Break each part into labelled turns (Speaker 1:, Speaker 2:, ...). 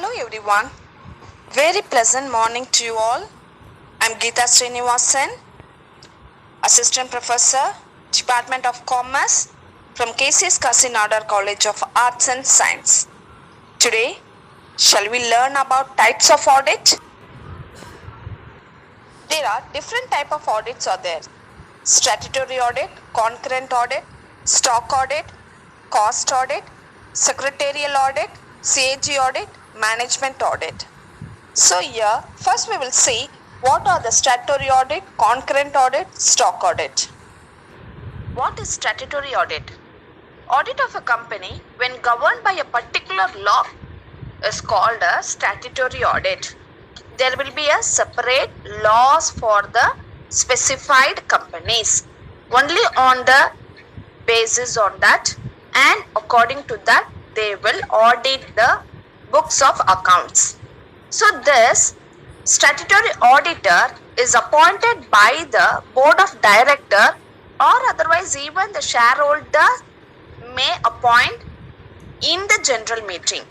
Speaker 1: Hello everyone. Very pleasant morning to you all. I'm Geeta Srinivasan, Assistant Professor, Department of Commerce from KCS Kasinagar College of Arts and Science. Today, shall we learn about types of audit? There are different types of audits are there. Statutory audit, concurrent audit, stock audit, cost audit, secretarial audit, CAG audit, management audit. So here, first we will see what are the statutory audit, concurrent audit, stock audit. What is statutory audit? Audit of a company when governed by a particular law is called a statutory audit. There will be a separate laws for the specified companies. Only on the basis on that and according to that they will audit the books of accounts. So this statutory auditor is appointed by the board of director or otherwise even the shareholder may appoint in the general meeting.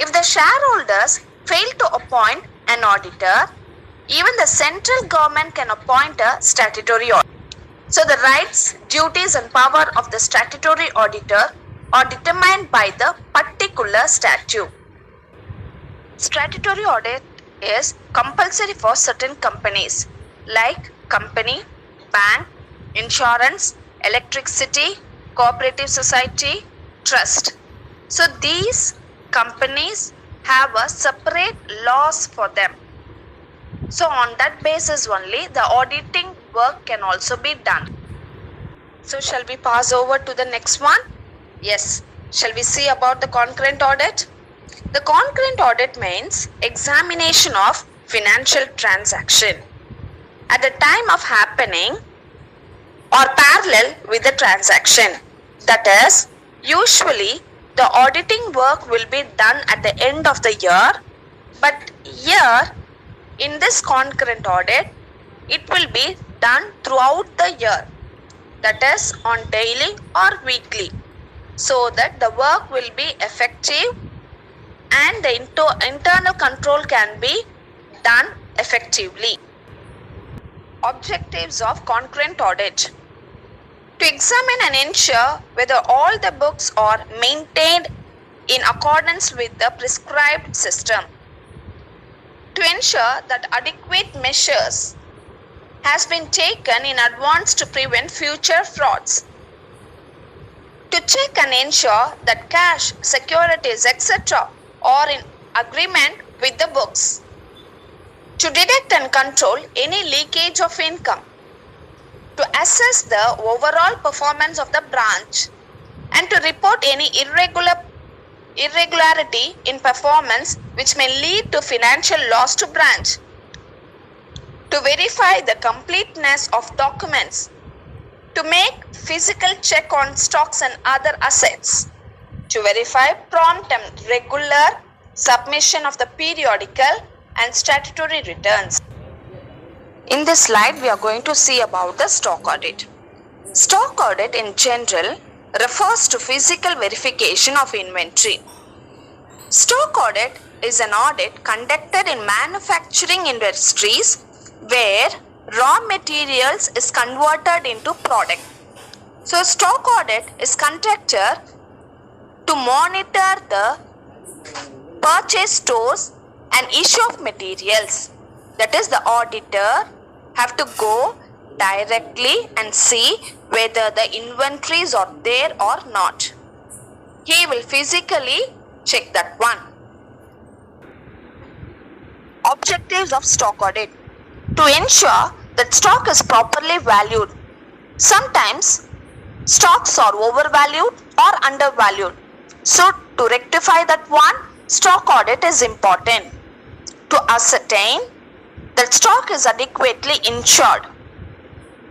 Speaker 1: If the shareholders fail to appoint an auditor, even the central government can appoint a statutory auditor. So the rights, duties and power of the statutory auditor are determined by the particular statute. Statutory audit is compulsory for certain companies like company, bank, insurance, electricity, cooperative society, trust. So these companies have a separate laws for them. So on that basis only the auditing work can also be done. So shall we pass over to the next one? Yes. Shall we see about the concurrent audit? The concurrent audit means examination of financial transaction at the time of happening or parallel with the transaction. That is, usually the auditing work will be done at the end of the year, but here in this concurrent audit, it will be done throughout the year, that is on daily or weekly, so that the work will be effective and the internal control can be done effectively. Objectives of concurrent audit: to examine and ensure whether all the books are maintained in accordance with the prescribed system, to ensure that adequate measures has been taken in advance to prevent future frauds, to check and ensure that cash, securities, etc. are in agreement with the books, to detect and control any leakage of income, to assess the overall performance of the branch and to report any irregularity in performance which may lead to financial loss to branch, to verify the completeness of documents, to make physical check on stocks and other assets, to verify prompt and regular submission of the periodical and statutory returns. In this slide, we are going to see about the stock audit. Stock audit in general refers to physical verification of inventory. Stock audit is an audit conducted in manufacturing industries where raw materials is converted into product. So stock audit is conducted to monitor the purchase stores and issue of materials. That is, the auditor have to go directly and see whether the inventories are there or not. He will physically check that one. Objectives of stock audit: to ensure that stock is properly valued. Sometimes stocks are overvalued or undervalued. So to rectify that one, stock audit is important. To ascertain that stock is adequately insured.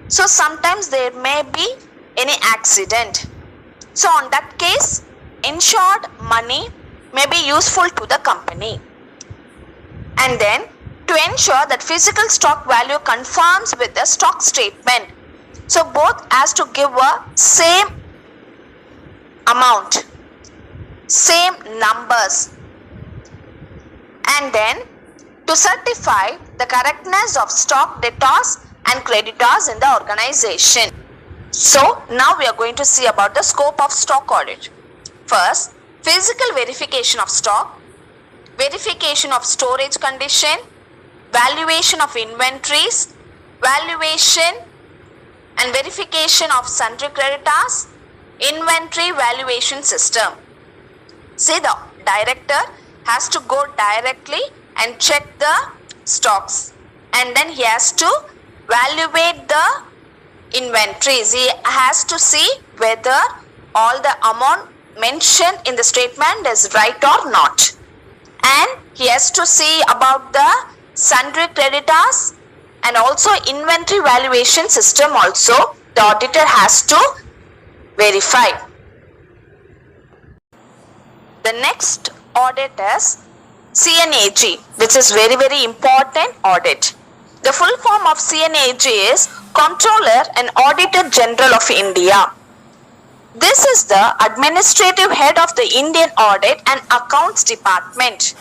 Speaker 1: So sometimes there may be any accident. So on that case, insured money may be useful to the company. And then to ensure that physical stock value conforms with the stock statement. So both has to give a same amount, same numbers. and then to certify the correctness of stock debtors and creditors in the organization. So now we are going to see about the scope of stock audit. First, physical verification of stock, verification of storage condition, valuation of inventories, valuation and verification of sundry creditors, inventory valuation system. See, the director has to go directly and check the stocks, and then he has to evaluate the inventories. He has to see whether all the amount mentioned in the statement is right or not, and he has to see about the sundry creditors and also inventory valuation system also the auditor has to verify. The next audit is CNAG, which is very important audit. The full form of CNAG is Comptroller and Auditor General of India. This is the administrative head of the Indian Audit and Accounts Department.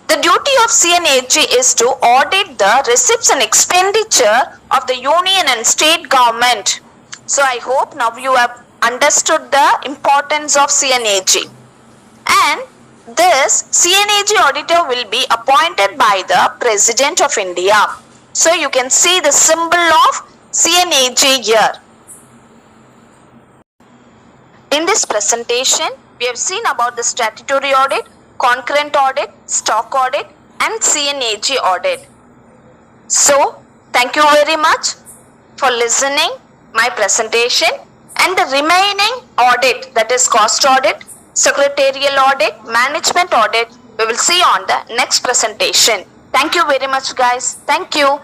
Speaker 1: The duty of CNAG is to audit the receipts and expenditure of the union and state government. So I hope now you have understood the importance of CNAG. And this CNAG auditor will be appointed by the President of India. So you can see the symbol of CNAG here. In this presentation, we have seen about the statutory audit, concurrent audit, stock audit and CNAG audit. So, thank you very much for listening my presentation, and the remaining audit, that is cost audit, secretarial audit, management audit, we will see on the next presentation. Thank you very much guys. Thank you.